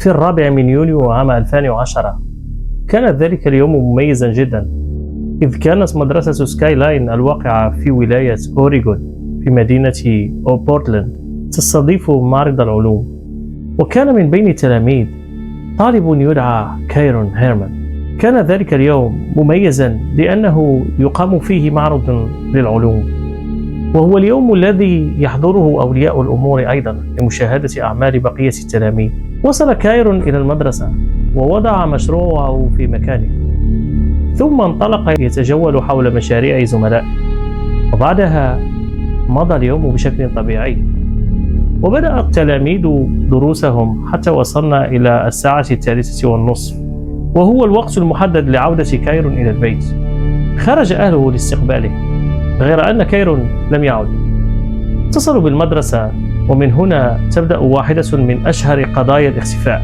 في 4 من يوليو عام 2010. كان ذلك اليوم مميزا جدا، إذ كانت مدرسة سكاي لاين الواقعة في ولاية أوريغون في مدينة بورتلاند تستضيف معرض العلوم. وكان من بين التلاميذ طالب يدعى كايرون هيرمان. كان ذلك اليوم مميزا لأنه يقام فيه معرض للعلوم، وهو اليوم الذي يحضره أولياء الأمور أيضا لمشاهدة أعمال بقية التلاميذ. وصل كايرون إلى المدرسة ووضع مشروعه في مكانه، ثم انطلق يتجول حول مشاريع زملائه، وبعدها مضى اليوم بشكل طبيعي. وبدأ التلاميذ دروسهم حتى وصلنا إلى الساعة 3:30، وهو الوقت المحدد لعودة كايرون إلى البيت. خرج أهله لاستقباله، غير أن كايرون لم يعد. اتصلوا بالمدرسة، ومن هنا تبدأ واحدة من أشهر قضايا الاختفاء،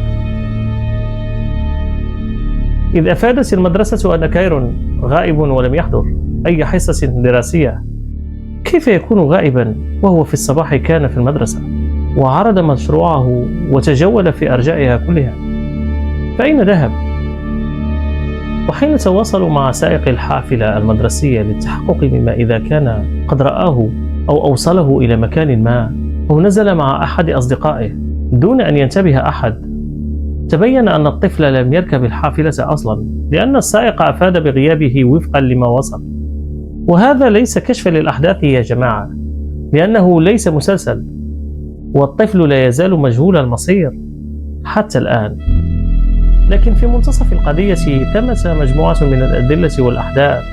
إذ أفادت المدرسة أن كايرون غائب ولم يحضر أي حصة دراسية. كيف يكون غائبا وهو في الصباح كان في المدرسة وعرض مشروعه وتجول في أرجائها كلها؟ فأين ذهب؟ وحين تواصلوا مع سائق الحافلة المدرسية للتحقق مما إذا كان قد رآه أو أوصله إلى مكان ما أو نزل مع أحد أصدقائه دون أن ينتبه أحد، تبين أن الطفل لم يركب الحافلة أصلا، لأن السائق أفاد بغيابه وفقا لما وصل. وهذا ليس كشفا للأحداث يا جماعة، لأنه ليس مسلسل، والطفل لا يزال مجهول المصير حتى الآن. لكن في منتصف القضية ثمة مجموعة من الأدلة والأحداث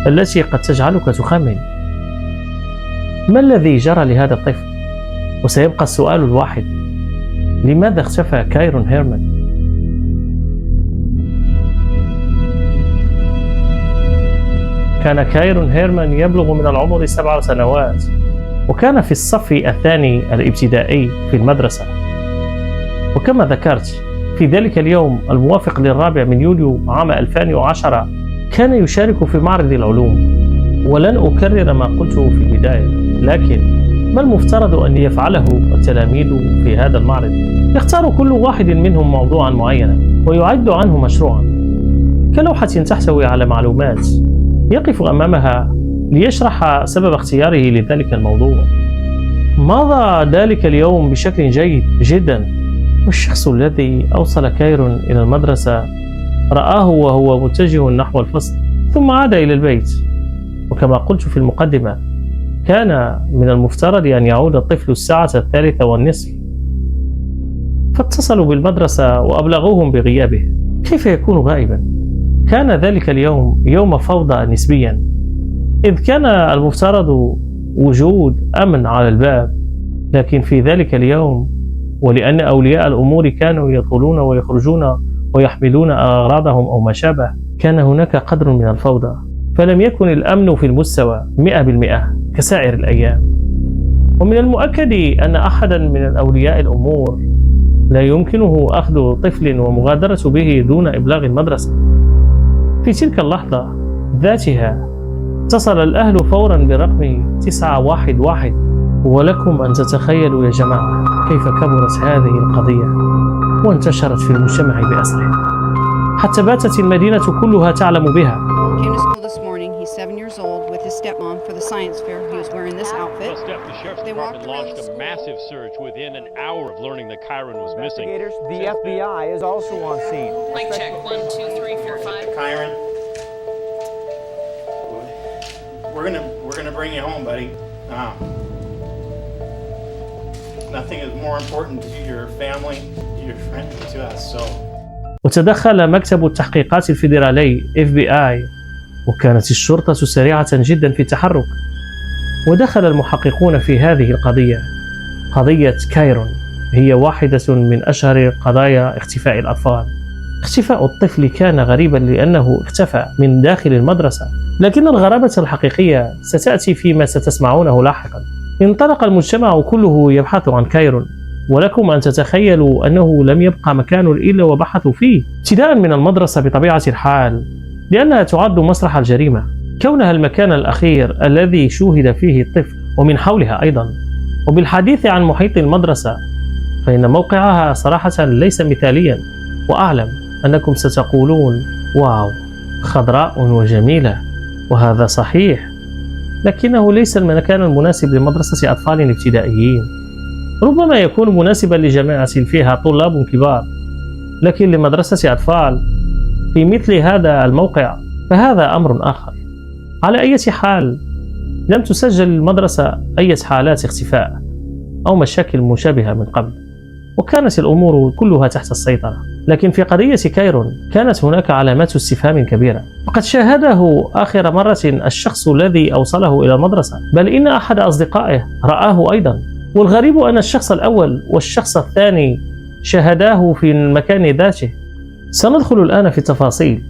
التي قد تجعلك تخمن ما الذي جرى لهذا الطفل. وسيبقى السؤال الواحد: لماذا اختفى كايرون هيرمان؟ كان كايرون هيرمان يبلغ من العمر 7 سنوات، وكان في الصف الثاني الابتدائي في المدرسة. وكما ذكرت، في ذلك اليوم الموافق ل4 من يوليو عام 2010 كان يشارك في معرض العلوم. ولن أكرر ما قلته في البداية، لكن ما المفترض أن يفعله التلاميذ في هذا المعرض؟ يختار كل واحد منهم موضوعا معينا ويعد عنه مشروعا، كلوحة تحتوي على معلومات يقف أمامها ليشرح سبب اختياره لذلك الموضوع. مضى ذلك اليوم بشكل جيد جدا، والشخص الذي أوصل كايرون إلى المدرسة رآه وهو متجه نحو الفصل، ثم عاد إلى البيت. وكما قلت في المقدمة، كان من المفترض أن يعود الطفل الساعة 3:30، فاتصلوا بالمدرسة وأبلغوهم بغيابه. كيف يكون غائبا؟ كان ذلك اليوم يوم فوضى نسبيا، إذ كان المفترض وجود أمن على الباب، لكن في ذلك اليوم، ولأن أولياء الأمور كانوا يدخلون ويخرجون ويحملون أغراضهم أو ما شابه، كان هناك قدر من الفوضى. فلم يكن الأمن في المستوى 100% كسائر الأيام. ومن المؤكد أن أحدا من الأولياء الأمور لا يمكنه أخذ طفل ومغادرة به دون إبلاغ المدرسة. في تلك اللحظة ذاتها اتصل الأهل فورا برقم 911، ولكم أن تتخيلوا يا جماعة كيف كبرت هذه القضية وانتشرت في المجتمع بأسره، حتى باتت المدينة كلها تعلم بها. Came to school this morning. He's 7 years old with his stepmom for the science fair. He was wearing this outfit. The sheriff's department launched a massive search within an hour of learning that Kyron was missing. The FBI is also on scene. Mic check 1 2 3 4 5. Kyron, we're gonna bring you home, buddy. Nothing is more important to your family, to your friends, to us. So. وتدخل مكتب التحقيقات الفيدرالي FBI، وكانت الشرطة سريعة جدا في التحرك. ودخل المحققون في هذه القضية، قضية كايرون. هي واحدة من أشهر قضايا اختفاء الأطفال. اختفاء الطفل كان غريبا لأنه اختفى من داخل المدرسة، لكن الغرابة الحقيقية ستأتي فيما ستسمعونه لاحقا. انطلق المجتمع كله يبحث عن كايرون، ولكم أن تتخيلوا أنه لم يبقى مكان إلا وبحثوا فيه، ابتداء من المدرسة بطبيعة الحال، لأنها تعد مسرح الجريمة، كونها المكان الأخير الذي شوهد فيه الطفل، ومن حولها أيضا. وبالحديث عن محيط المدرسة، فإن موقعها صراحة ليس مثاليا، وأعلم أنكم ستقولون واو خضراء وجميلة، وهذا صحيح، لكنه ليس المكان المناسب لمدرسة أطفال ابتدائيين. ربما يكون مناسبا لجامعة فيها طلاب كبار، لكن لمدرسة أطفال في مثل هذا الموقع فهذا أمر آخر. على أي حال لم تسجل المدرسة أي حالات اختفاء أو مشاكل مشابهة من قبل، وكانت الأمور كلها تحت السيطرة. لكن في قضية كايرون كانت هناك علامات استفهام كبيرة، فقد شاهده آخر مرة الشخص الذي أوصله إلى المدرسة، بل إن أحد أصدقائه رآه أيضا. والغريب أن الشخص الأول والشخص الثاني شاهداه في المكان ذاته. سندخل الآن في التفاصيل،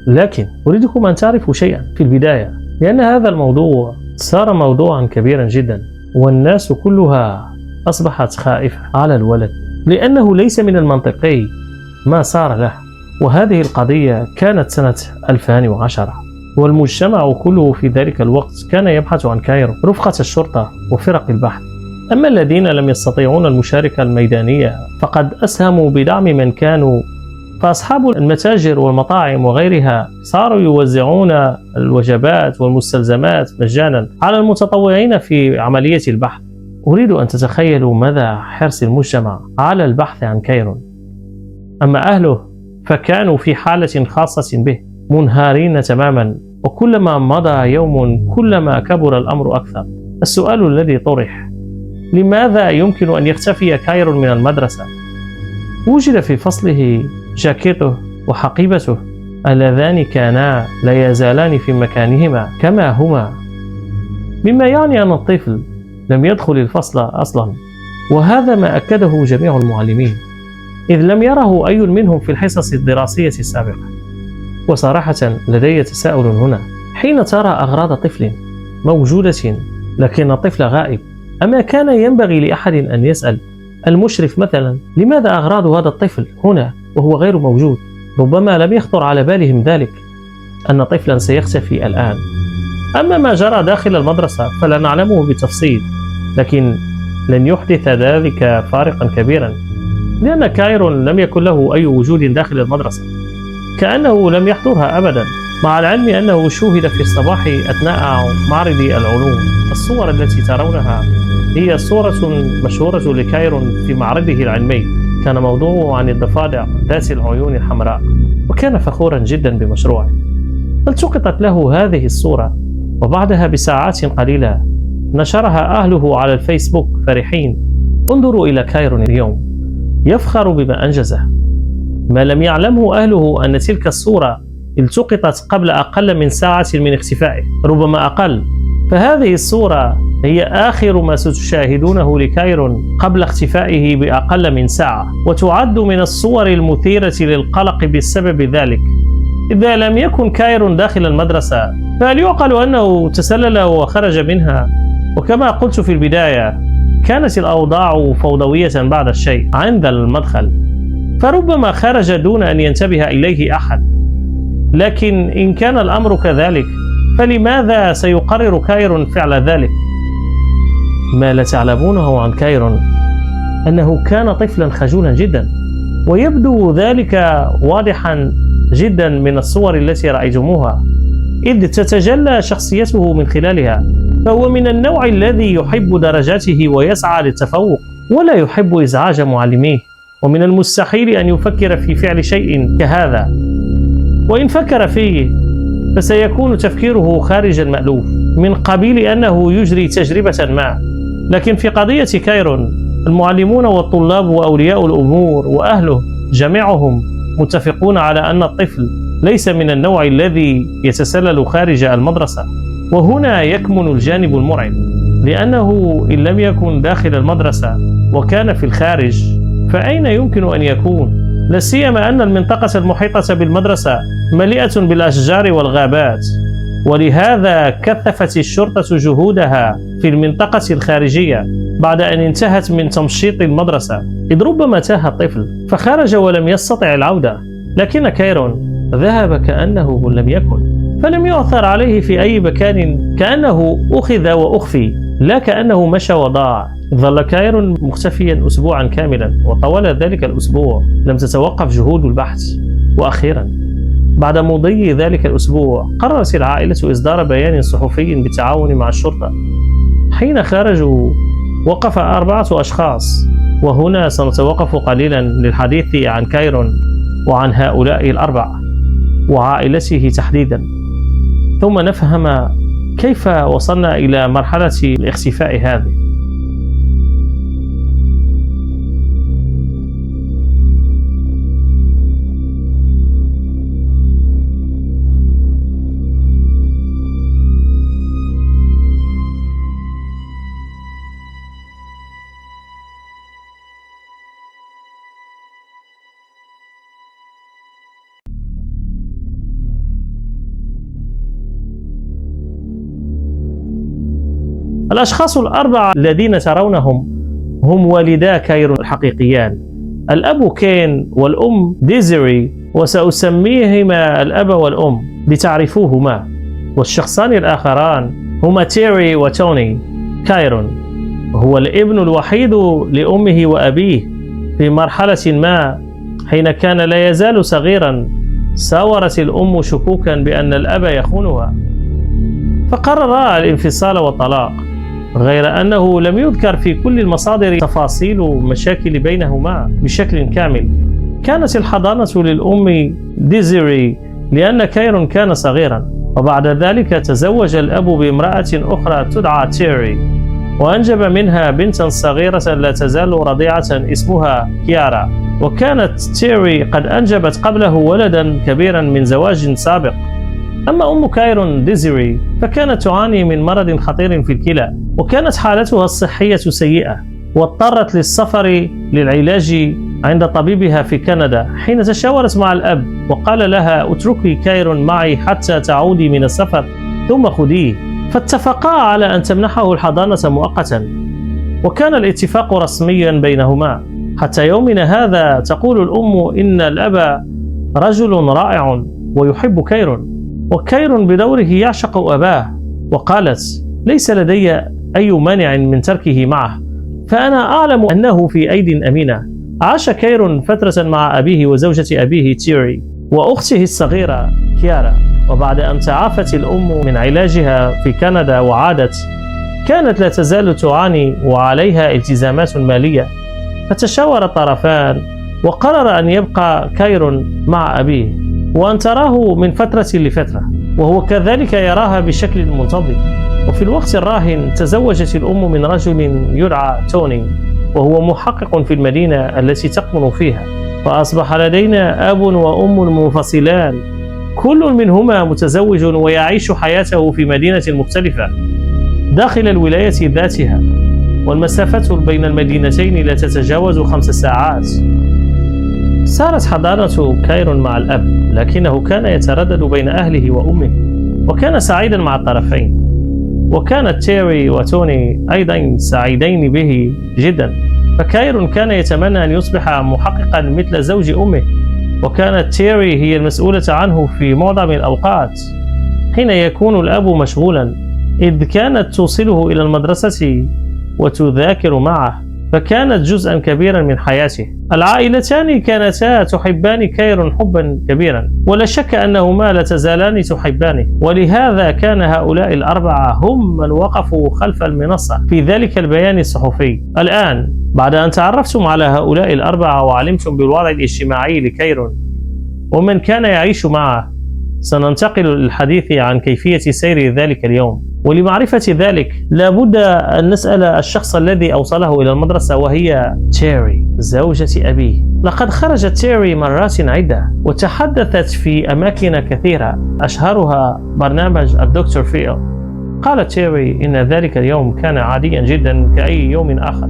لكن أريدكم أن تعرفوا شيئا في البداية، لأن هذا الموضوع صار موضوعا كبيرا جدا، والناس كلها أصبحت خائفة على الولد، لأنه ليس من المنطقي ما صار له. وهذه القضية كانت سنة 2010، والمجتمع كله في ذلك الوقت كان يبحث عن كايرو، رفقة الشرطة وفرق البحث. أما الذين لم يستطيعون المشاركة الميدانية فقد أسهموا بدعم من كانوا، فأصحاب المتاجر والمطاعم وغيرها صاروا يوزعون الوجبات والمستلزمات مجانا على المتطوعين في عملية البحث. أريد أن تتخيلوا مدى حرص المجتمع على البحث عن كايرون. أما أهله فكانوا في حالة خاصة به، منهارين تماما، وكلما مضى يوم كلما كبر الأمر أكثر. السؤال الذي طرح: لماذا يمكن أن يختفي كايرون من المدرسة؟ وجد في فصله جاكيته وحقيبته اللذان كانا لا يزالان في مكانهما كما هما، مما يعني أن الطفل لم يدخل الفصل أصلا، وهذا ما أكده جميع المعلمين، إذ لم يره أي منهم في الحصص الدراسية السابقة. وصراحة لدي تساؤل هنا، حين ترى أغراض طفل موجودة لكن الطفل غائب، أما كان ينبغي لأحد أن يسأل المشرف مثلا لماذا أغراض هذا الطفل هنا وهو غير موجود؟ ربما لم يخطر على بالهم ذلك، أن طفلا سيختفي الآن. أما ما جرى داخل المدرسة فلا نعلمه بالتفصيل، لكن لن يحدث ذلك فارقا كبيرا، لأن كايرون لم يكن له أي وجود داخل المدرسة، كأنه لم يحضرها أبدا، مع العلم أنه شوهد في الصباح أثناء معرض العلوم. الصور التي ترونها هي صورة مشهورة لكايرون في معرضه العلمي، كان موضوعه عن الضفادع ذات العيون الحمراء، وكان فخورا جدا بمشروعه. فالتقطت له هذه الصورة، وبعدها بساعات قليلة نشرها أهله على الفيسبوك فرحين: انظروا إلى كايرون اليوم، يفخر بما أنجزه. ما لم يعلمه أهله أن تلك الصورة التقطت قبل أقل من ساعة من اختفائه، ربما أقل. فهذه الصورة هي آخر ما ستشاهدونه لكايرون قبل اختفائه بأقل من ساعة، وتعد من الصور المثيرة للقلق بسبب ذلك. إذا لم يكن كايرون داخل المدرسة فهل يعقل أنه تسلل وخرج منها؟ وكما قلت في البداية كانت الأوضاع فوضوية بعض الشيء عند المدخل، فربما خرج دون أن ينتبه إليه أحد. لكن إن كان الأمر كذلك فلماذا سيقرر كايرون فعل ذلك؟ ما لا تعلمونه عن كايرون أنه كان طفلا خجولا جدا، ويبدو ذلك واضحا جدا من الصور التي رأيتموها، إذ تتجلى شخصيته من خلالها. فهو من النوع الذي يحب درجاته ويسعى للتفوق، ولا يحب إزعاج معلميه، ومن المستحيل أن يفكر في فعل شيء كهذا، وإن فكر فيه فسيكون تفكيره خارج المألوف من قبيل أنه يجري تجربة ما. لكن في قضية كايرون المعلمون والطلاب وأولياء الأمور وأهله جميعهم متفقون على أن الطفل ليس من النوع الذي يتسلل خارج المدرسة. وهنا يكمن الجانب المرعب، لأنه إن لم يكن داخل المدرسة وكان في الخارج فأين يمكن أن يكون؟ لا سيما أن المنطقة المحيطة بالمدرسة مليئة بالأشجار والغابات، ولهذا كثفت الشرطة جهودها في المنطقة الخارجية بعد أن انتهت من تمشيط المدرسة، إذ ربما تاه الطفل فخرج ولم يستطع العودة. لكن كايرون ذهب كأنه لم يكن، فلم يؤثر عليه في أي مكان، كأنه أخذ وأخفي، لا كأنه مشى وضاع. ظل كايرون مختفيا أسبوعا كاملا، وطوال ذلك الأسبوع لم تتوقف جهود البحث. وأخيرا بعد مضي ذلك الأسبوع قررت العائلة إصدار بيان صحفي بالتعاون مع الشرطة. حين خرجوا وقف 4 أشخاص، وهنا سنتوقف قليلا للحديث عن كايرون وعن هؤلاء ال4 وعائلته تحديدا، ثم نفهم كيف وصلنا إلى مرحلة الاختفاء هذه. الأشخاص ال4 الذين ترونهم هم والدا كايرون الحقيقيان، الأب كين والأم ديزيري، وسأسميهما الأب والأم لتعرفوهما. والشخصان الآخران هما تيري وتوني. كايرون هو الابن الوحيد لأمه وأبيه. في مرحلة ما حين كان لا يزال صغيرا ساورت الأم شكوكا بأن الأب يخونها، فقرر الانفصال والطلاق، غير أنه لم يذكر في كل المصادر تفاصيل مشاكل بينهما بشكل كامل. كانت الحضانة للأم ديزيري لأن كايرون كان صغيرا، وبعد ذلك تزوج الأب بامرأة أخرى تدعى تيري، وأنجب منها بنتا صغيرة لا تزال رضيعة اسمها كيارا. وكانت تيري قد أنجبت قبله ولدا كبيرا من زواج سابق. أما أم كايرون ديزيري فكانت تعاني من مرض خطير في الكلى، وكانت حالتها الصحية سيئة، واضطرت للسفر للعلاج عند طبيبها في كندا. حين تشاورت مع الأب وقال لها اتركي كايرون معي حتى تعودي من السفر ثم خذيه، فاتفقا على أن تمنحه الحضانة مؤقتا، وكان الاتفاق رسميا بينهما. حتى يومنا هذا تقول الأم إن الأب رجل رائع ويحب كايرون، وكايرون بدوره يعشق أباه، وقالت ليس لدي أي مانع من تركه معه، فأنا أعلم أنه في أيد أمينة. عاش كايرون فترة مع أبيه وزوجة أبيه تيري وأخته الصغيرة كيارا، وبعد أن تعافت الأم من علاجها في كندا وعادت، كانت لا تزال تعاني وعليها التزامات مالية، فتشاور الطرفان وقرر أن يبقى كايرون مع أبيه وأن تراه من فترة لفترة، وهو كذلك يراها بشكل منتظم. وفي الوقت الراهن تزوجت الأم من رجل يدعى توني، وهو محقق في المدينة التي تقطن فيها، فأصبح لدينا أب وأم منفصلان، كل منهما متزوج ويعيش حياته في مدينة مختلفة داخل الولاية ذاتها، والمسافة بين المدينتين لا تتجاوز 5 ساعات. سارت حضانة كايرون مع الأب، لكنه كان يتردد بين أهله وأمه، وكان سعيدا مع الطرفين. وكانت تيري وتوني أيضا سعيدين به جدا، فكايرون كان يتمنى أن يصبح محققا مثل زوج أمه، وكانت تيري هي المسؤولة عنه في معظم الأوقات حين يكون الأب مشغولا، إذ كانت توصله إلى المدرسة وتذاكر معه، فكانت جزءا كبيرا من حياته. العائلتان كانتا تحبان كايرون حبا كبيرا، ولا شك أنهما لا تزالان تحبانه، ولهذا كان هؤلاء ال4 هم من وقفوا خلف المنصة في ذلك البيان الصحفي. الآن بعد أن تعرفتم على هؤلاء ال4 وعلمتم بالوضع الاجتماعي لكايرون ومن كان يعيش معه، سننتقل للحديث عن كيفية سير ذلك اليوم. ولمعرفة ذلك لابد أن نسأل الشخص الذي أوصله إلى المدرسة، وهي تيري زوجة أبيه. لقد خرجت تيري مرات عدة وتحدثت في أماكن كثيرة، أشهرها برنامج الدكتور فيل. قالت تيري إن ذلك اليوم كان عاديا جدا كأي يوم آخر،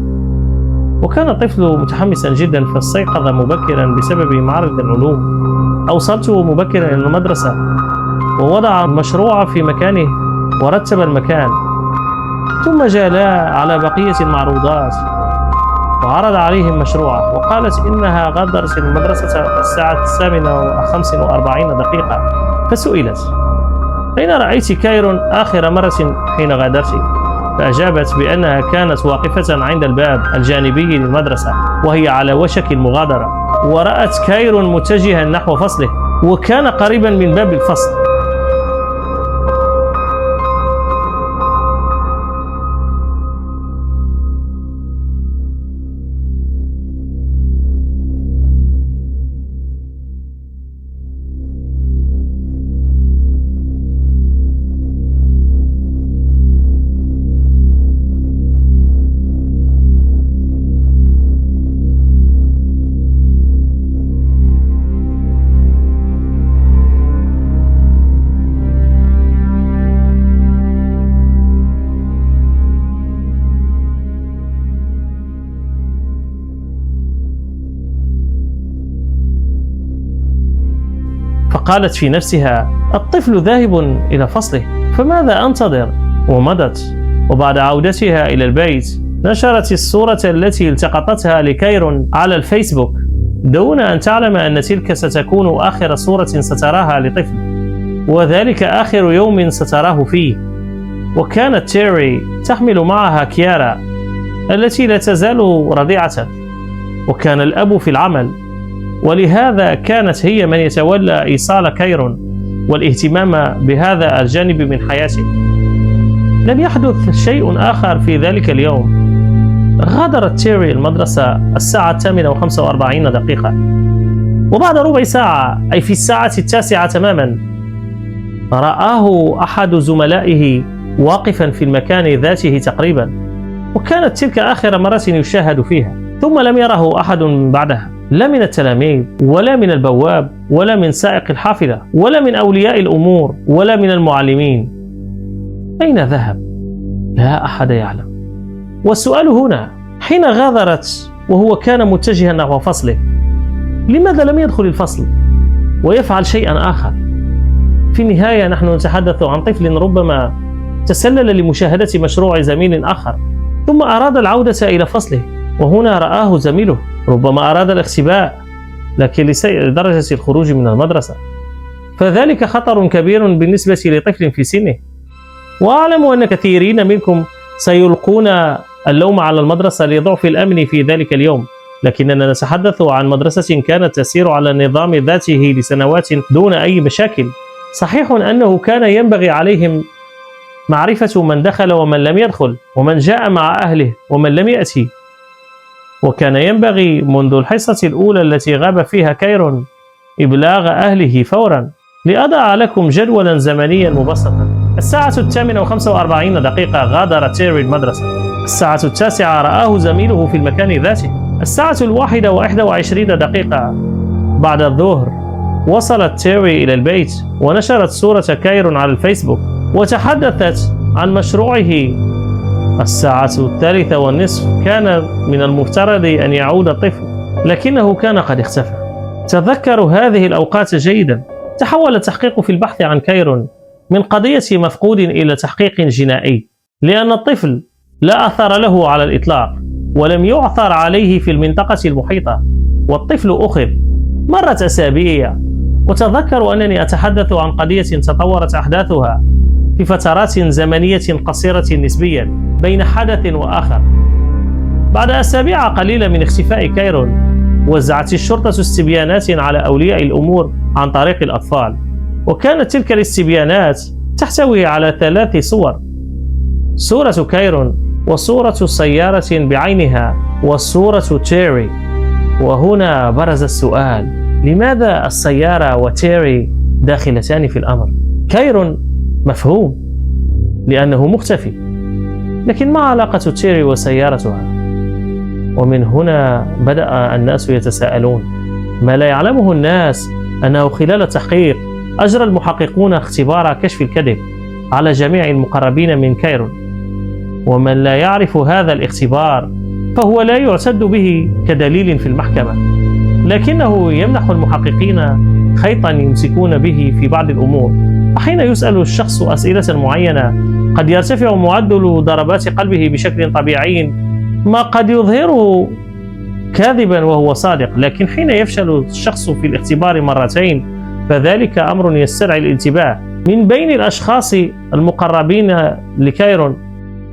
وكان الطفل متحمسا جدا فاستيقظ مبكرا بسبب معرض العلوم. أوصلته مبكرا إلى المدرسة ووضع المشروع في مكانه ورتب المكان، ثم جالا على بقية المعروضات وعرض عليهم مشروعه، وقالت إنها غادرت المدرسة الساعة 7:45. فسئلت أين رأيت كايرون آخر مرة حين غادرت؟ فأجابت بأنها كانت واقفة عند الباب الجانبي للمدرسة وهي على وشك المغادرة، ورأت كايرون متجها نحو فصله وكان قريبا من باب الفصل. فقالت في نفسها: الطفل ذاهب إلى فصله، فماذا أنتظر؟ ومضت، وبعد عودتها إلى البيت نشرت الصورة التي التقطتها لكايرون على الفيسبوك دون أن تعلم أن تلك ستكون آخر صورة ستراها لطفل، وذلك آخر يوم ستراه فيه. وكانت تيري تحمل معها كيارا التي لا تزال رضيعة، وكان الأب في العمل، ولهذا كانت هي من يتولى إيصال كايرون والاهتمام بهذا الجانب من حياته. لم يحدث شيء آخر في ذلك اليوم. غادرت تيري المدرسة الساعة 8:45، وبعد ربع ساعة، أي في الساعة 9 تماما، رآه أحد زملائه واقفا في المكان ذاته تقريبا، وكانت تلك آخر مرة يشاهد فيها، ثم لم يره أحد بعدها، لا من التلاميذ ولا من البواب ولا من سائق الحافلة ولا من أولياء الأمور ولا من المعلمين. أين ذهب؟ لا أحد يعلم. والسؤال هنا: حين غادرت وهو كان متجها نحو فصله، لماذا لم يدخل الفصل ويفعل شيئا آخر؟ في النهاية نحن نتحدث عن طفل ربما تسلل لمشاهدة مشروع زميل آخر ثم أراد العودة إلى فصله، وهنا رآه زميله، ربما أراد الاختباء لكن لدرجة الخروج من المدرسة، فذلك خطر كبير بالنسبة لطفل في سنه. وأعلم أن كثيرين منكم سيلقون اللوم على المدرسة لضعف الأمن في ذلك اليوم، لكننا نتحدث عن مدرسة كانت تسير على النظام ذاته لسنوات دون أي مشاكل. صحيح أنه كان ينبغي عليهم معرفة من دخل ومن لم يدخل، ومن جاء مع أهله ومن لم يأتي، وكان ينبغي منذ الحصة الأولى التي غاب فيها كايرون إبلاغ أهله فورا. لأضع لكم جدولا زمنيا مبسطا: الساعة 8:45 غادر تيري المدرسة، الساعة 9 رآه زميله في المكان ذاته، الساعة 1:21 بعد الظهر وصلت تيري إلى البيت ونشرت صورة كايرون على الفيسبوك وتحدثت عن مشروعه. الساعة 3:30 كان من المفترض أن يعود الطفل، لكنه كان قد اختفى. تذكروا هذه الأوقات جيدا. تحول التحقيق في البحث عن كايرون من قضية مفقود إلى تحقيق جنائي، لأن الطفل لا أثر له على الإطلاق ولم يعثر عليه في المنطقة المحيطة، والطفل أخذ. مرت أسابيع، وتذكروا أنني أتحدث عن قضية تطورت أحداثها في فترات زمنية قصيرة نسبيا بين حدث وآخر. بعد أسابيع قليلة من اختفاء كايرون، وزعت الشرطة استبيانات على أولياء الأمور عن طريق الأطفال، وكانت تلك الاستبيانات تحتوي على 3 صور: صورة كايرون، وصورة سيارة بعينها، وصورة تيري. وهنا برز السؤال: لماذا السيارة وتيري داخلتان في الأمر؟ كايرون مفهوم لأنه مختفي، لكن ما علاقة تيري وسيارتها؟ ومن هنا بدأ الناس يتساءلون. ما لا يعلمه الناس أنه خلال التحقيق أجرى المحققون اختبار كشف الكذب على جميع المقربين من كايرون، ومن لا يعرف هذا الاختبار فهو لا يعتد به كدليل في المحكمة، لكنه يمنح المحققين خيطا يمسكون به في بعض الأمور. حين يسأل الشخص أسئلة معينة قد يرتفع معدل ضربات قلبه بشكل طبيعي، ما قد يظهره كاذبا وهو صادق، لكن حين يفشل الشخص في الاختبار مرتين فذلك أمر يستدعي الانتباه. من بين الأشخاص المقربين لكايرون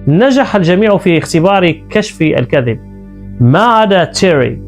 نجح الجميع في اختبار كشف الكذب ما عدا تيري.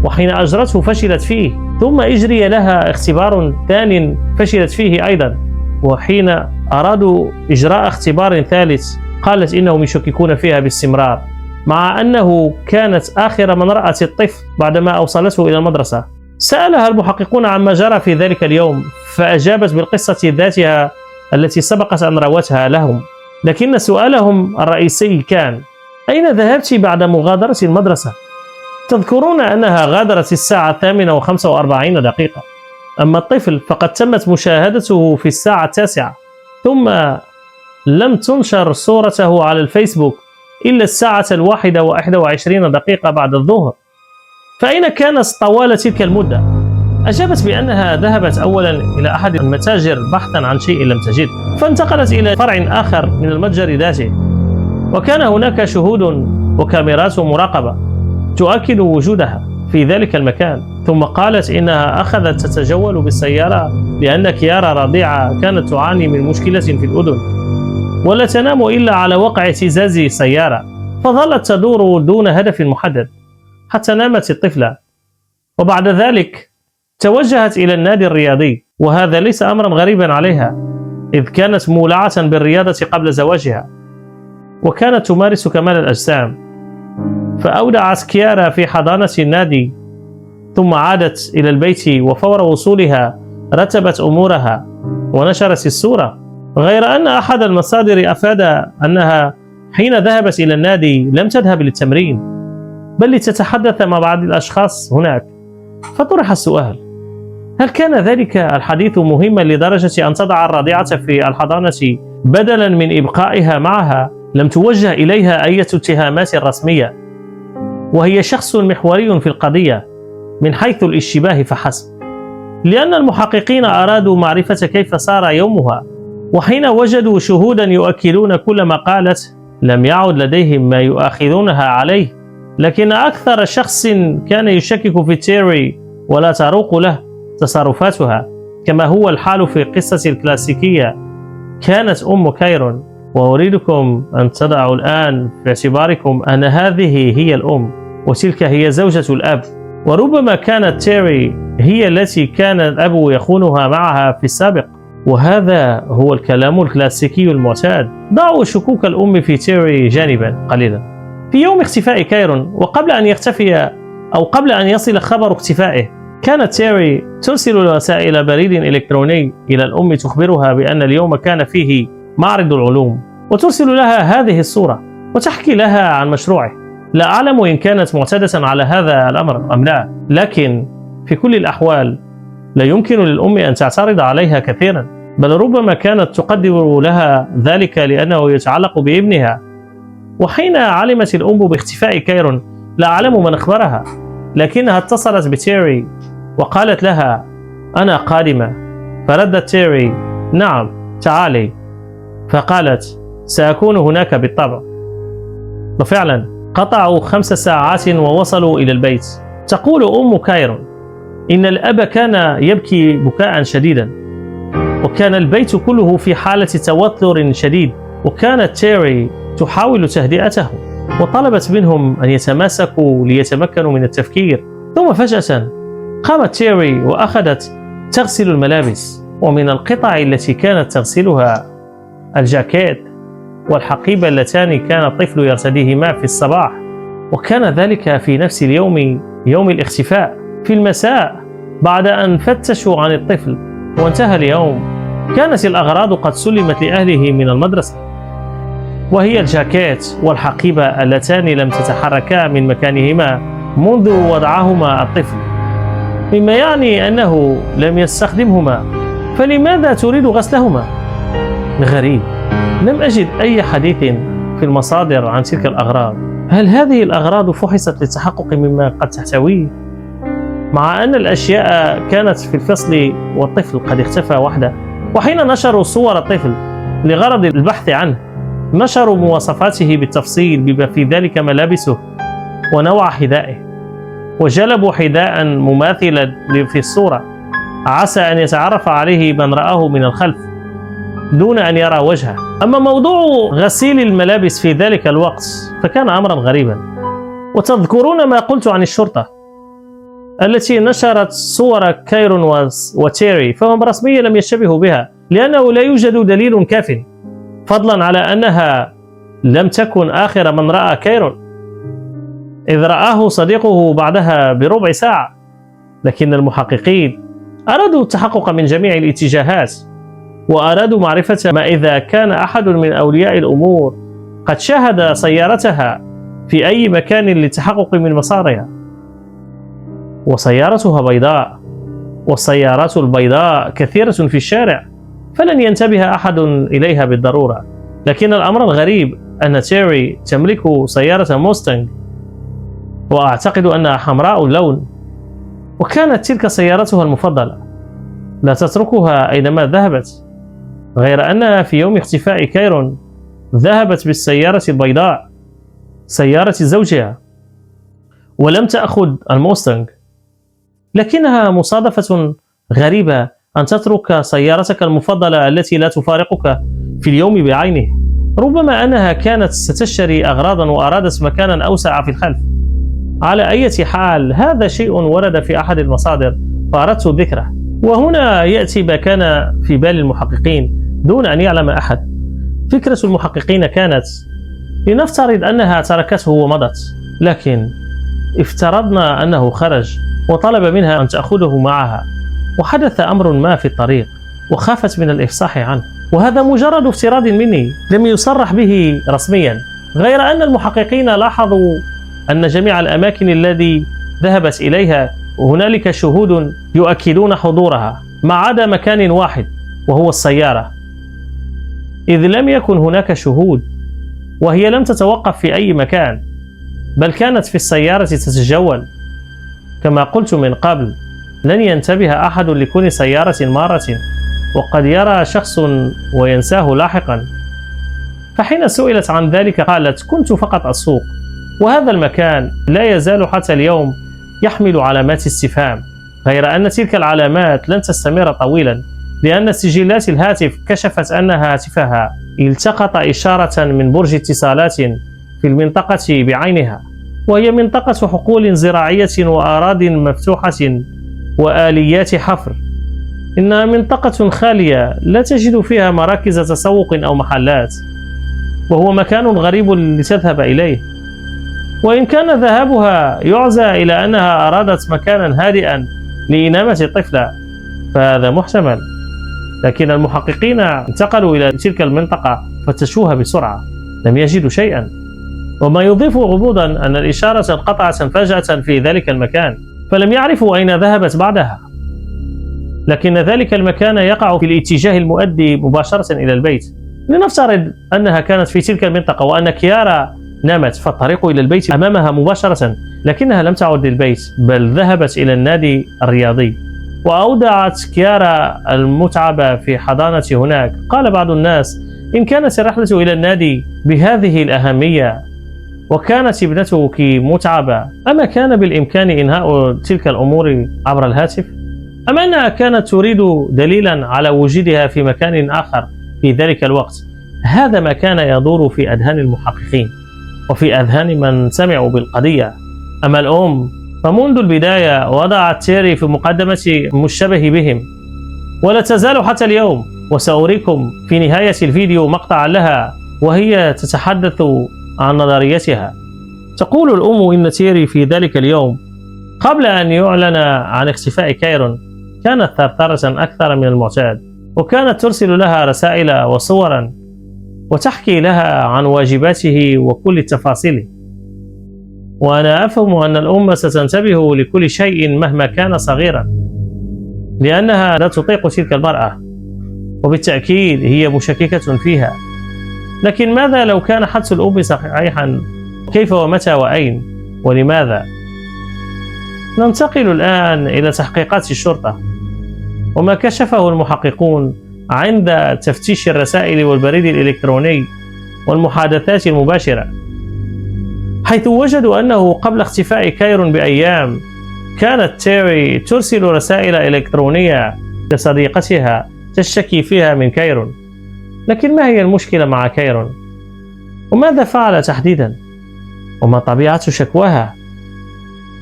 وحين أجرته فشلت فيه، ثم أجري لها اختبار ثاني فشلت فيه أيضا، وحين أرادوا إجراء اختبار ثالث قالت إنهم يشككون فيها باستمرار، مع أنه كانت آخر من رأت الطفل بعدما أوصلته إلى المدرسة. سألها المحققون عما جرى في ذلك اليوم، فأجابت بالقصة ذاتها التي سبقت أن روتها لهم، لكن سؤالهم الرئيسي كان: أين ذهبت بعد مغادرة المدرسة؟ تذكرون أنها غادرت الساعة 8:45، أما الطفل فقد تمت مشاهدته في الساعة 9، ثم لم تنشر صورته على الفيسبوك إلا الساعة 1:21 بعد الظهر. فأين كانت طوال تلك المدة؟ أجابت بأنها ذهبت أولا إلى أحد المتاجر بحثا عن شيء لم تجد، فانتقلت إلى فرع آخر من المتجر ذاته، وكان هناك شهود وكاميرات مراقبة تؤكد وجودها في ذلك المكان. ثم قالت إنها أخذت تتجول بالسيارة لأن كيارا رضيعة كانت تعاني من مشكلة في الأذن ولا تنام إلا على وقع اهتزاز سيارة، فظلت تدور دون هدف محدد حتى نامت الطفلة، وبعد ذلك توجهت إلى النادي الرياضي، وهذا ليس أمرا غريبا عليها إذ كانت مولعة بالرياضة قبل زواجها وكانت تمارس كمال الأجسام. فأودعت كيارا في حضانة النادي، ثم عادت إلى البيت، وفور وصولها رتبت أمورها ونشرت الصورة، غير أن أحد المصادر أفاد أنها حين ذهبت إلى النادي لم تذهب للتمرين بل لتتحدث مع بعض الأشخاص هناك. فطرح السؤال: هل كان ذلك الحديث مهما لدرجة أن تضع الرضيعة في الحضانة بدلا من إبقائها معها؟ لم توجه إليها أي اتهامات رسمية، وهي شخص محوري في القضية من حيث الاشتباه فحسب، لأن المحققين أرادوا معرفة كيف صار يومها، وحين وجدوا شهودا يؤكدون كل ما قالت لم يعد لديهم ما يؤاخذونها عليه. لكن أكثر شخص كان يشكك في تيري ولا تروق له تصرفاتها، كما هو الحال في القصة الكلاسيكية، كانت أم كايرون. وأريدكم أن تضعوا الآن في اعتباركم أن هذه هي الأم وتلك هي زوجة الأب، وربما كانت تيري هي التي كان الأب يخونها معها في السابق، وهذا هو الكلام الكلاسيكي المعتاد. ضعوا شكوك الأم في تيري جانبا قليلا. في يوم اختفاء كايرون، وقبل أن يختفي أو قبل أن يصل خبر اختفائه، كانت تيري ترسل رسائل بريد إلكتروني إلى الأم تخبرها بأن اليوم كان فيه معرض العلوم، وترسل لها هذه الصورة وتحكي لها عن مشروعه. لا أعلم إن كانت معتادة على هذا الأمر أم لا، لكن في كل الأحوال لا يمكن للأم أن تعترض عليها كثيرا، بل ربما كانت تقدر لها ذلك لأنه يتعلق بابنها. وحين علمت الأم باختفاء كايرون، لا أعلم من أخبرها، لكنها اتصلت بتيري وقالت لها: أنا قادمة. فردت تيري: نعم تعالي. فقالت: سأكون هناك بالطبع. وفعلا قطعوا 5 ساعات ووصلوا إلى البيت. تقول أم كايرون إن الأب كان يبكي بكاء شديدا، وكان البيت كله في حالة توتر شديد، وكانت تيري تحاول تهدئته وطلبت منهم أن يتماسكوا ليتمكنوا من التفكير. ثم فجأة قامت تيري وأخذت تغسل الملابس، ومن القطع التي كانت تغسلها الجاكيت والحقيبة اللتان كان الطفل يرتديهما في الصباح، وكان ذلك في نفس اليوم، يوم الاختفاء. في المساء بعد أن فتشوا عن الطفل وانتهى اليوم، كانت الأغراض قد سلمت لأهله من المدرسة، وهي الجاكيت والحقيبة اللتان لم تتحركا من مكانهما منذ وضعهما الطفل، مما يعني أنه لم يستخدمهما، فلماذا تريد غسلهما؟ غريب، لم أجد أي حديث في المصادر عن تلك الأغراض. هل هذه الأغراض فحصت للتحقق مما قد تحتويه؟ مع أن الأشياء كانت في الفصل والطفل قد اختفى وحده. وحين نشروا صور الطفل لغرض البحث عنه، نشروا مواصفاته بالتفصيل بما في ذلك ملابسه ونوع حذائه، وجلبوا حذاء مماثلا في الصورة عسى أن يتعرف عليه من رآه من الخلف دون أن يرى وجهه. أما موضوع غسيل الملابس في ذلك الوقت فكان أمرا غريبا. وتذكرون ما قلت عن الشرطة التي نشرت صور كايرون وتيري، فهم رسميا لم يشتبهوا بها لأنه لا يوجد دليل كاف، فضلا على أنها لم تكن آخر من رأى كايرون، إذ رآه صديقه بعدها بربع ساعة. لكن المحققين أرادوا التحقق من جميع الاتجاهات، وأرادوا معرفة ما إذا كان أحد من أولياء الأمور قد شاهد سيارتها في أي مكان للتحقق من مسارها. وسيارتها بيضاء، والسيارات البيضاء كثيرة في الشارع، فلن ينتبه أحد إليها بالضرورة. لكن الأمر الغريب أن تيري تملك سيارة موستنج، وأعتقد أنها حمراء اللون، وكانت تلك سيارتها المفضلة، لا تتركها أينما ذهبت، غير أنها في يوم اختفاء كايرون ذهبت بالسيارة البيضاء سيارة زوجها، ولم تأخذ الموستنج. لكنها مصادفة غريبة أن تترك سيارتك المفضلة التي لا تفارقك في اليوم بعينه. ربما أنها كانت ستشتري أغراضا وأرادت مكانا أوسع في الخلف. على أي حال هذا شيء ورد في أحد المصادر فأردت ذكره. وهنا يأتي ما كان في بال المحققين دون أن يعلم أحد. فكرة المحققين كانت لنفترض أنها تركته ومضت، لكن افترضنا أنه خرج وطلب منها أن تأخذه معها، وحدث أمر ما في الطريق وخافت من الإفصاح عنه. وهذا مجرد افتراض مني لم يصرح به رسميا، غير أن المحققين لاحظوا أن جميع الأماكن التي ذهبت إليها هنالك شهود يؤكدون حضورها ما عدا مكان واحد وهو السيارة، إذ لم يكن هناك شهود وهي لم تتوقف في أي مكان، بل كانت في السيارة تتجول. كما قلت من قبل لن ينتبه أحد لكون سيارة مارة، وقد يرى شخص وينساه لاحقا. فحين سئلت عن ذلك قالت كنت فقط أسوق، وهذا المكان لا يزال حتى اليوم يحمل علامات استفهام، غير أن تلك العلامات لن تستمر طويلا، لأن سجلات الهاتف كشفت أن هاتفها التقط إشارة من برج اتصالات في المنطقة بعينها، وهي منطقة حقول زراعية وأراضٍ مفتوحة وآليات حفر. إنها منطقة خالية لا تجد فيها مراكز تسوق أو محلات، وهو مكان غريب لتذهب إليه. وإن كان ذهابها يعزى إلى أنها أرادت مكانا هادئا لإنامة الطفلة فهذا محتمل، لكن المحققين انتقلوا إلى تلك المنطقة فتشوها بسرعة، لم يجدوا شيئا. وما يضيف غموضا أن الإشارة انقطعت فجأة في ذلك المكان، فلم يعرفوا أين ذهبت بعدها. لكن ذلك المكان يقع في الاتجاه المؤدي مباشرة إلى البيت. لنفترض أنها كانت في تلك المنطقة وأن كيارا نامت، فالطريق إلى البيت أمامها مباشرة، لكنها لم تعد للبيت بل ذهبت إلى النادي الرياضي، وأودعت كيارا المتعبة في حضانة هناك. قال بعض الناس إن كانت الرحلة إلى النادي بهذه الأهمية وكانت ابنتك متعبة، أما كان بالإمكان إنهاء تلك الأمور عبر الهاتف؟ أم أنها كانت تريد دليلا على وجودها في مكان آخر في ذلك الوقت؟ هذا ما كان يدور في أذهان المحققين وفي أذهان من سمعوا بالقضية. أما الأم فمنذ البداية وضعت تيري في مقدمة مشتبه بهم، ولا تزال حتى اليوم. وسأريكم في نهاية الفيديو مقطعا لها وهي تتحدث عن نظريتها. تقول الأم إن تيري في ذلك اليوم قبل أن يعلن عن اختفاء كايرون كانت ثرثارة أكثر من المعتاد، وكانت ترسل لها رسائل وصورا وتحكي لها عن واجباته وكل التفاصيل. وأنا أفهم أن الأم ستنتبه لكل شيء مهما كان صغيرا، لأنها لا تطيق تلك المرأة، وبالتأكيد هي مشككة فيها. لكن ماذا لو كان حدس الأم صحيحا؟ كيف ومتى وأين ولماذا؟ ننتقل الآن إلى تحقيقات الشرطة وما كشفه المحققون عند تفتيش الرسائل والبريد الإلكتروني والمحادثات المباشرة. حيث وجدوا أنه قبل اختفاء كايرون بأيام كانت تيري ترسل رسائل إلكترونية لصديقتها تشتكي فيها من كايرون. لكن ما هي المشكلة مع كايرون؟ وماذا فعل تحديدا؟ وما طبيعة شكواها؟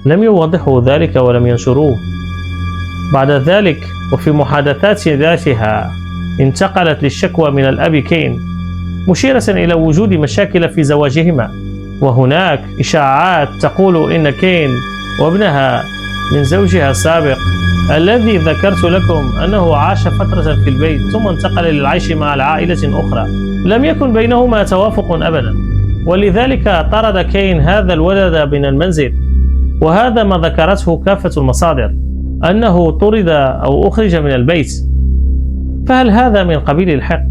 لم يوضحوا ذلك ولم ينشروه. بعد ذلك وفي محادثات ذاتها انتقلت للشكوى من الأب كين، مشيرة إلى وجود مشاكل في زواجهما، وهناك إشاعات تقول إن كين وابنها من زوجها السابق الذي ذكرت لكم أنه عاش فترة في البيت ثم انتقل للعيش مع العائلة أخرى، لم يكن بينهما توافق أبدا، ولذلك طرد كين هذا الولد من المنزل. وهذا ما ذكرته كافة المصادر، أنه طرد أو أخرج من البيت. فهل هذا من قبيل الحقد؟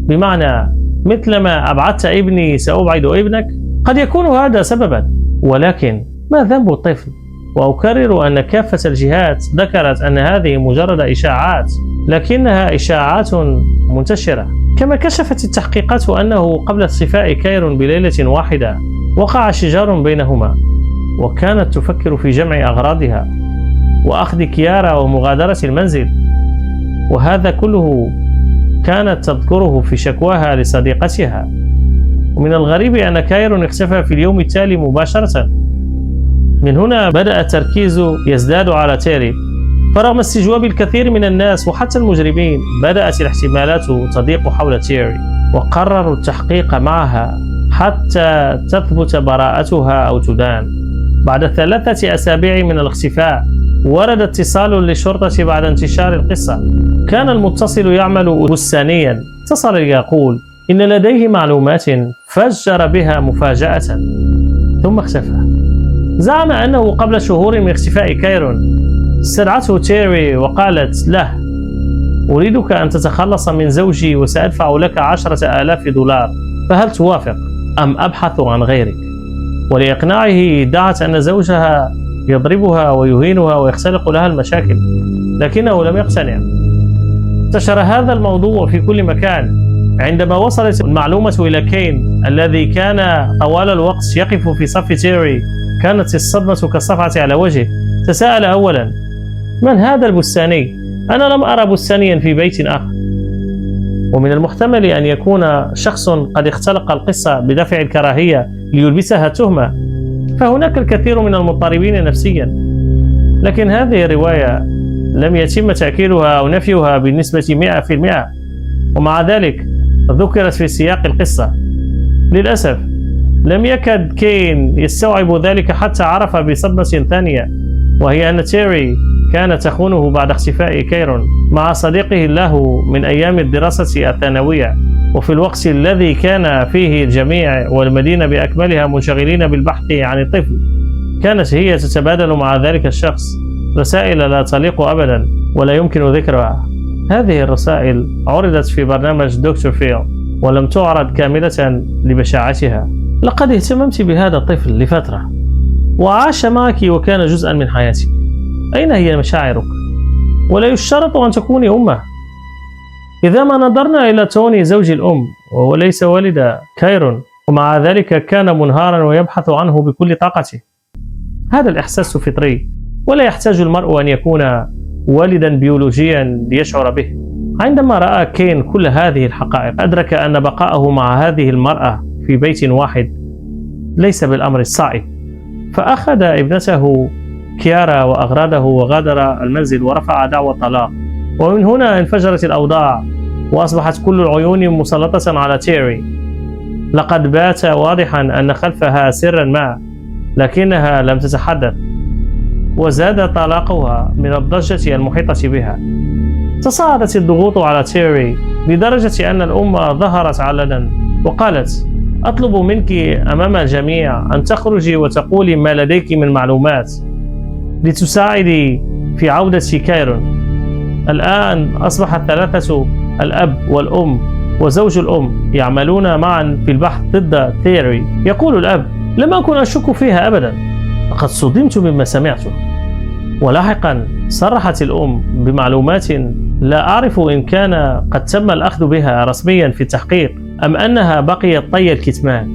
بمعنى مثلما أبعدت ابني سأبعد ابنك؟ قد يكون هذا سببا، ولكن ما ذنب الطفل؟ وأكرر أن كافة الجهات ذكرت أن هذه مجرد إشاعات، لكنها إشاعات منتشرة. كما كشفت التحقيقات أنه قبل اختفاء كايرون بليلة واحدة وقع شجار بينهما، وكانت تفكر في جمع أغراضها وأخذ كيارا ومغادرة المنزل، وهذا كله كانت تذكره في شكواها لصديقتها. ومن الغريب أن كايرون اختفى في اليوم التالي مباشرة. من هنا بدأ التركيز يزداد على تيري، فرغم استجواب الكثير من الناس وحتى المجرمين بدأت الاحتمالات تضيق حول تيري، وقرروا التحقيق معها حتى تثبت براءتها أو تدان. بعد 3 أسابيع من الاختفاء ورد اتصال للشرطة بعد انتشار القصة. كان المتصل يعمل بستانيا، اتصل ليقول إن لديه معلومات فجر بها مفاجأة ثم اختفى. زعم أنه قبل شهور من اختفاء كايرون استدعته تيري وقالت له: أريدك أن تتخلص من زوجي وسأدفع لك 10,000 دولار، فهل توافق أم أبحث عن غيرك؟ ولإقناعه ادعت أن زوجها يضربها ويهينها ويختلق لها المشاكل، لكنه لم يقتنع. انتشر هذا الموضوع في كل مكان. عندما وصلت المعلومة إلى كين الذي كان طوال الوقت يقف في صف تيري كانت الصدمة كالصفعة على وجهه. تساءل أولا: من هذا البستاني؟ أنا لم أرى بستانيا في بيت آخر. ومن المحتمل أن يكون شخص قد اختلق القصة بدافع الكراهية ليلبسها تهمة، فهناك الكثير من المضطربين نفسيا. لكن هذه الرواية لم يتم تأكيدها أو نفيها بالنسبة 100%، ومع ذلك ذكرت في سياق القصة. للأسف لم يكد كين يستوعب ذلك حتى عرف بصدمة ثانية، وهي أن تيري كانت تخونه بعد اختفاء كايرون مع صديقه له من أيام الدراسة الثانوية، وفي الوقت الذي كان فيه الجميع والمدينة بأكملها منشغلين بالبحث عن الطفل. كانت هي تتبادل مع ذلك الشخص رسائل لا تليق أبدا ولا يمكن ذكرها. هذه الرسائل عرضت في برنامج دكتور فيل ولم تعرض كاملة لبشاعتها. لقد اهتممت بهذا الطفل لفترة وعاش معك وكان جزءا من حياتك. أين هي مشاعرك؟ ولا يشترط أن تكوني أمه. إذا ما نظرنا إلى توني زوج الأم وهو ليس والد كايرون، ومع ذلك كان منهارا ويبحث عنه بكل طاقته. هذا الإحساس فطري ولا يحتاج المرء أن يكون والدا بيولوجيا ليشعر به. عندما رأى كين كل هذه الحقائق أدرك أن بقاءه مع هذه المرأة في بيت واحد ليس بالأمر الصعب، فأخذ ابنته كيارا وأغراضه وغادر المنزل ورفع دعوى طلاق. ومن هنا انفجرت الأوضاع وأصبحت كل العيون مسلطة على تيري. لقد بات واضحا أن خلفها سرا ما، لكنها لم تتحدث، وزاد طلاقها من الضجة المحيطة بها. تصاعدت الضغوط على تيري لدرجة أن الأم ظهرت علنا وقالت: أطلب منك أمام الجميع أن تخرجي وتقولي ما لديك من معلومات لتساعدي في عودة كايرون. الآن أصبح الثلاثة، الأب والأم وزوج الأم، يعملون معا في البحث ضد تيري. يقول الأب: لم أكن أشك فيها أبدا، لقد صدمت مما سمعته. ولاحقا صرحت الأم بمعلومات لا أعرف إن كان قد تم الأخذ بها رسميا في التحقيق أم أنها بقيت طي الكتمان.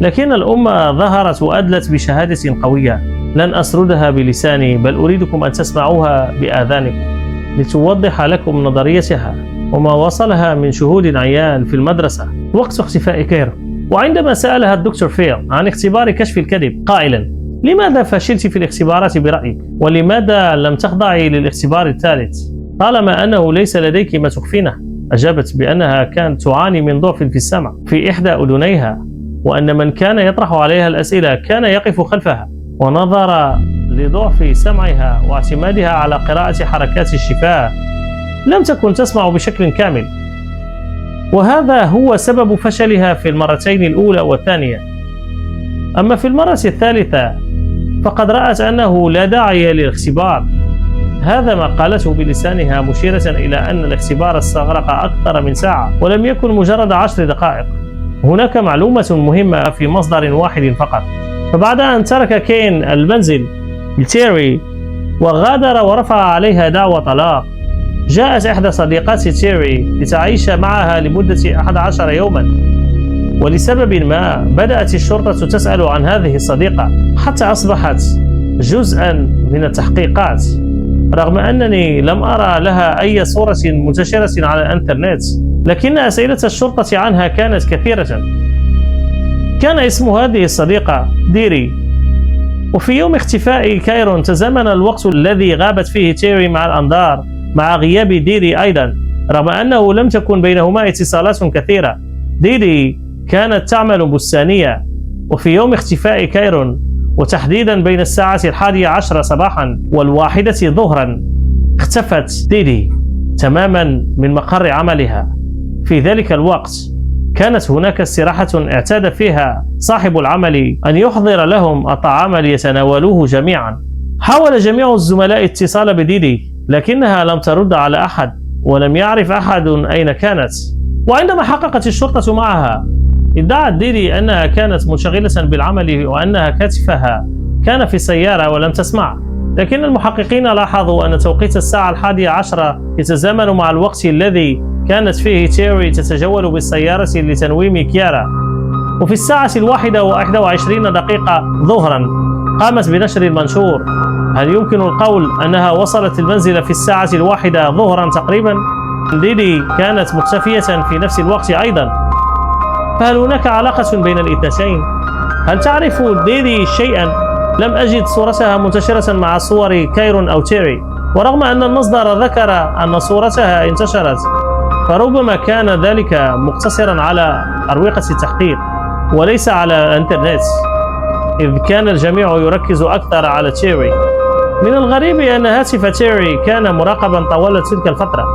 لكن الأمة ظهرت وأدلت بشهادة قوية لن أسردها بلساني، بل أريدكم أن تسمعوها بآذانكم لتوضح لكم نظريتها وما وصلها من شهود عيان في المدرسة وقت اختفاء كايرو. وعندما سألها الدكتور فيل عن اختبار كشف الكذب قائلا: لماذا فشلت في الاختبارات برأيك؟ ولماذا لم تخضعي للاختبار الثالث طالما أنه ليس لديك ما تخفينه؟ أجابت بأنها كانت تعاني من ضعف في السمع في إحدى أذنيها، وأن من كان يطرح عليها الأسئلة كان يقف خلفها، ونظرا لضعف سمعها واعتمادها على قراءة حركات الشفاه لم تكن تسمع بشكل كامل، وهذا هو سبب فشلها في المرتين الأولى والثانية. أما في المرة الثالثة فقد رأت أنه لا داعي للاختبار. هذا ما قالته بلسانها، مشيرة إلى أن الاختبار استغرق أكثر من ساعة ولم يكن مجرد 10 دقائق. هناك معلومة مهمة في مصدر واحد فقط. فبعد أن ترك كين المنزل لتيري وغادر ورفع عليها دعوى طلاق، جاءت إحدى صديقات تيري لتعيش معها لمدة 11 يوما، ولسبب ما بدأت الشرطة تسأل عن هذه الصديقة حتى أصبحت جزءا من التحقيقات، رغم أنني لم أرى لها أي صورة منتشرة على الإنترنت، لكن أسئلة الشرطة عنها كانت كثيرة. كان اسم هذه الصديقة ديري، وفي يوم اختفاء كايرون تزامن الوقت الذي غابت فيه تيري مع الأنظار مع غياب ديري أيضا، رغم أنه لم تكن بينهما اتصالات كثيرة. ديري كانت تعمل بستانية، وفي يوم اختفاء كايرون وتحديدا بين الساعة 11 صباحا و1 ظهرا اختفت ديري تماما من مقر عملها. في ذلك الوقت كانت هناك استراحة اعتاد فيها صاحب العمل أن يحضر لهم الطعام ليتناولوه جميعا. حاول جميع الزملاء اتصال بديدي لكنها لم ترد على أحد، ولم يعرف أحد أين كانت. وعندما حققت الشرطة معها ادعت ديدي أنها كانت منشغلة بالعمل وأنها كتفها كان في السيارة ولم تسمع، لكن المحققين لاحظوا أن توقيت الساعة 11 يتزامن مع الوقت الذي كانت فيه تيري تتجول بالسيارة لتنويم كيارا. وفي الساعة 1:21 ظهرا قامت بنشر المنشور. هل يمكن القول أنها وصلت المنزل في الساعة 1 ظهرا تقريبا؟ ديدي كانت مختفية في نفس الوقت أيضا، فهل هناك علاقة بين الاثنتين؟ هل تعرف ديدي شيئا؟ لم أجد صورتها منتشرة مع صور كايرون أو تيري، ورغم أن المصدر ذكر أن صورتها انتشرت، فربما كان ذلك مقتصرا على أروقة التحقيق وليس على الإنترنت، إذ كان الجميع يركز أكثر على تيري. من الغريب أن هاتف تيري كان مراقبا طوال تلك الفترة،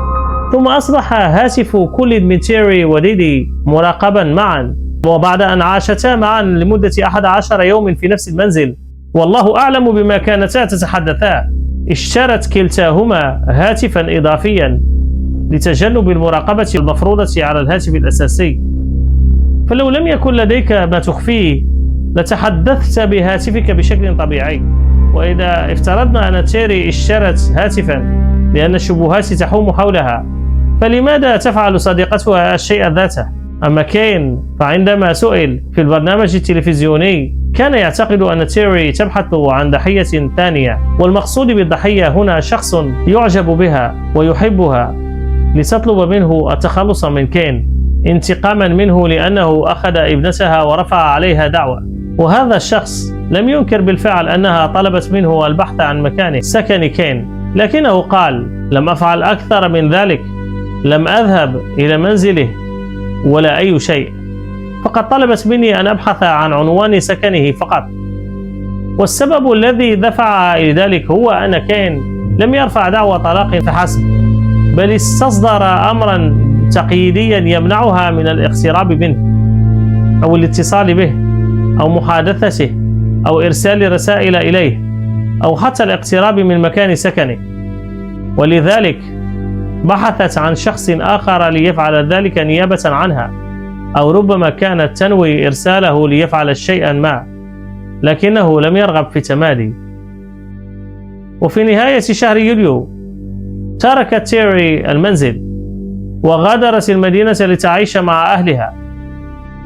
ثم أصبح هاتف كل من تيري وديدي مراقبا معا، وبعد أن عاشتا معا لمدة 11 يوم في نفس المنزل والله أعلم بما كانتا تتحدثا، اشترت كلتاهما هاتفا إضافيا لتجنب المراقبة المفروضة على الهاتف الأساسي. فلو لم يكن لديك ما تخفيه لتحدثت بهاتفك بشكل طبيعي. وإذا افترضنا أن تيري اشترت هاتفا لأن الشبهات تحوم حولها، فلماذا تفعل صديقتها الشيء ذاته؟ أما كين فعندما سئل في البرنامج التلفزيوني كان يعتقد أن تيري تبحث عن ضحية ثانية، والمقصود بالضحية هنا شخص يعجب بها ويحبها لتطلب منه التخلص من كين انتقاما منه لأنه أخذ ابنتها ورفع عليها دعوى. وهذا الشخص لم ينكر بالفعل أنها طلبت منه البحث عن مكان سكن كين، لكنه قال: لم أفعل أكثر من ذلك، لم أذهب إلى منزله ولا أي شيء، فقد طلبت مني أن أبحث عن عنوان سكنه فقط. والسبب الذي دفعها إلى ذلك هو أن كين لم يرفع دعوى طلاق فحسب، بل استصدر أمرا تقييديا يمنعها من الاقتراب منه أو الاتصال به أو محادثته أو إرسال رسائل إليه أو حتى الاقتراب من مكان سكنه، ولذلك بحثت عن شخص آخر ليفعل ذلك نيابة عنها، أو ربما كانت تنوي إرساله ليفعل شيئا ما، لكنه لم يرغب في تمادي. وفي نهاية شهر يوليو تركت تيري المنزل وغادرت المدينة لتعيش مع أهلها،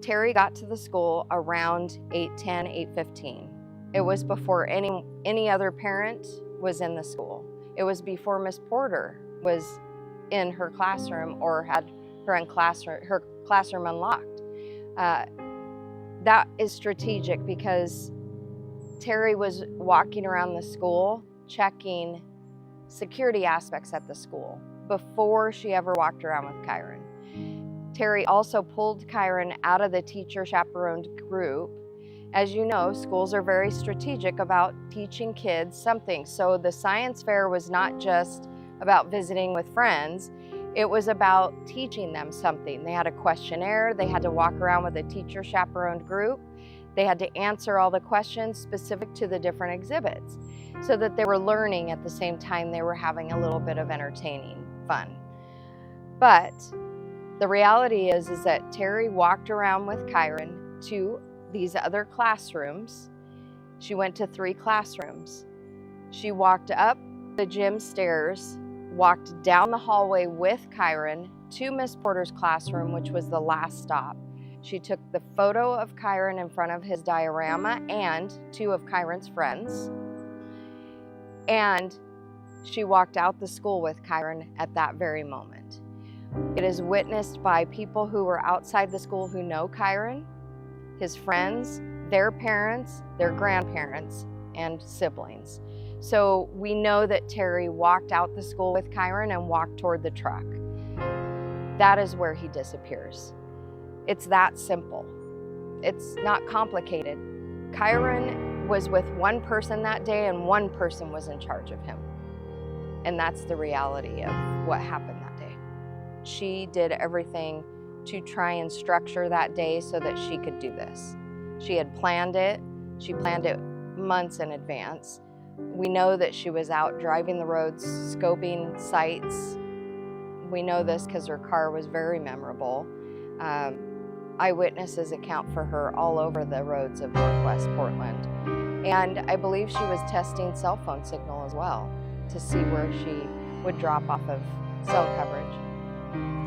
Terry got to the school around 8:10, 8:15. It was before any other parent was in the school. It was before Miss Porter was in her classroom or had her classroom unlocked. That is strategic because Terry was walking around the school checking security aspects at the school before she ever walked around with Kyron. Terry also pulled Kyron out of the teacher chaperoned group. As you know, schools are very strategic about teaching kids something. So the science fair was not just about visiting with friends, it was about teaching them something. They had a questionnaire, they had to walk around with a teacher chaperoned group, they had to answer all the questions specific to the different exhibits so that they were learning at the same time they were having a little bit of entertaining fun. But the reality is that Terry walked around with Kyron to these other classrooms. She went to 3 classrooms. She walked up the gym stairs, walked down the hallway with Kyron to Miss Porter's classroom, which was the last stop. She took the photo of Kyron in front of his diorama and 2 of Kyron's friends. And she walked out the school with Kyron at that very moment. It is witnessed by people who were outside the school who know Kyron, his friends, their parents, their grandparents, and siblings. So we know that Terry walked out the school with Kyron and walked toward the truck. That is where he disappears. It's that simple. It's not complicated. Kyron was with one person that day and one person was in charge of him. And that's the reality of what happened that day. She did everything to try and structure that day so that she could do this. She had planned it. She planned it months in advance. We know that she was out driving the roads, scoping sites. We know this because her car was very memorable. Eyewitnesses account for her all over the roads of Northwest Portland. And I believe she was testing cell phone signal as well to see where she would drop off of cell coverage.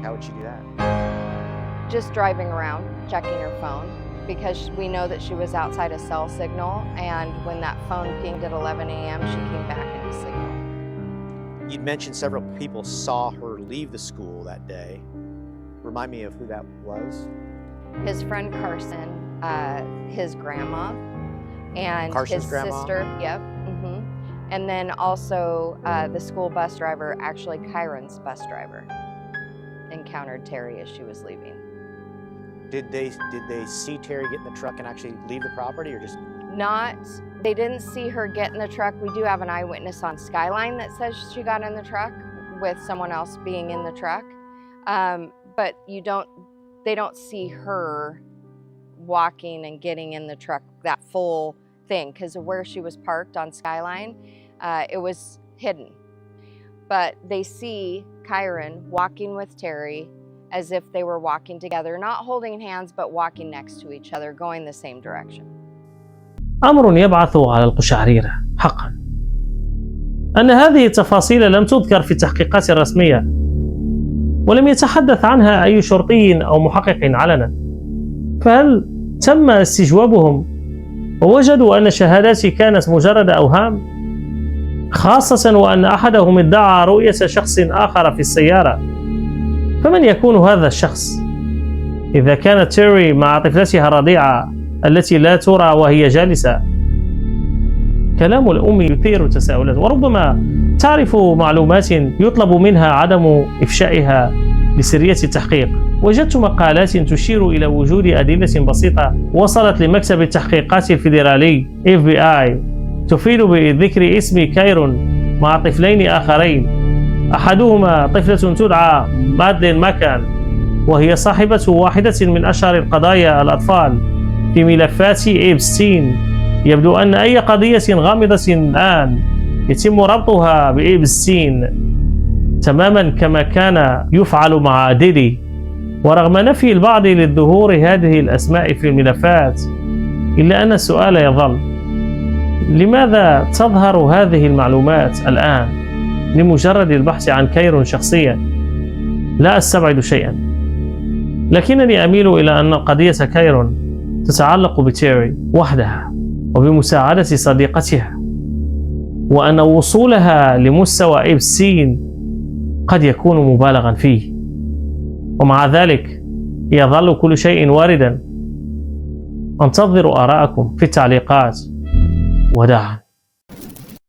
How would she do that? Just driving around, checking her phone, because we know that she was outside a cell signal, and when that phone pinged at 11 a.m., she came back into signal. You'd mentioned several people saw her leave the school that day. Remind me of who that was. His friend Carson, his grandma, and Carson's his grandma? sister. Yep. And then also the school bus driver, actually Kyron's bus driver, encountered Terry as she was leaving. Did they see Terry get in the truck and actually leave the property, or just? They didn't see her get in the truck. We do have an eyewitness on Skyline that says she got in the truck with someone else being in the truck. But they don't see her walking and getting in the truck, that full thing, because of where she was parked on Skyline, it was hidden. But they see Kyron walking with Terry as if they were walking together, not holding hands, but walking next to each other, going the same direction. أمر يبعث على القشعريرة حقا أن هذه التفاصيل لم تذكر في التحقيقات الرسمية، ولم يتحدث عنها أي شرطي أو محقق علنا. فهل تم استجوابهم ووجدوا أن شهاداتي كانت مجرد أوهام؟ خاصة وأن أحدهم ادعى رؤية شخص آخر في السيارة. فمن يكون هذا الشخص؟ إذا كانت تيري مع طفلتها الرضيعة التي لا ترى وهي جالسة. كلام الأم يثير تساؤلات، وربما تعرف معلومات يطلب منها عدم إفشائها لسرية التحقيق. وجدت مقالات تشير إلى وجود أدلة بسيطة وصلت لمكتب التحقيقات الفيدرالي FBI تفيد بذكر اسم كايرون مع طفلين آخرين، أحدهما طفلة تدعى مادلين ماكان، وهي صاحبة واحدة من أشهر القضايا الأطفال في ملفات إيبستين. يبدو أن أي قضية غامضة الآن يتم ربطها بإيبستين تماما كما كان يفعل مع ديدي. ورغم نفي البعض للظهور هذه الأسماء في الملفات، إلا أن السؤال يظل: لماذا تظهر هذه المعلومات الآن لمجرد البحث عن كايرون شخصيا؟ لا أستبعد شيئا. لكنني أميل إلى أن القضية كايرون تتعلق بتيري وحدها وبمساعدة صديقتها، وأن وصولها لمستوى إبسين قد يكون مبالغا فيه، ومع ذلك يظل كل شيء واردا. أنتظر آراءكم في التعليقات. وداعا.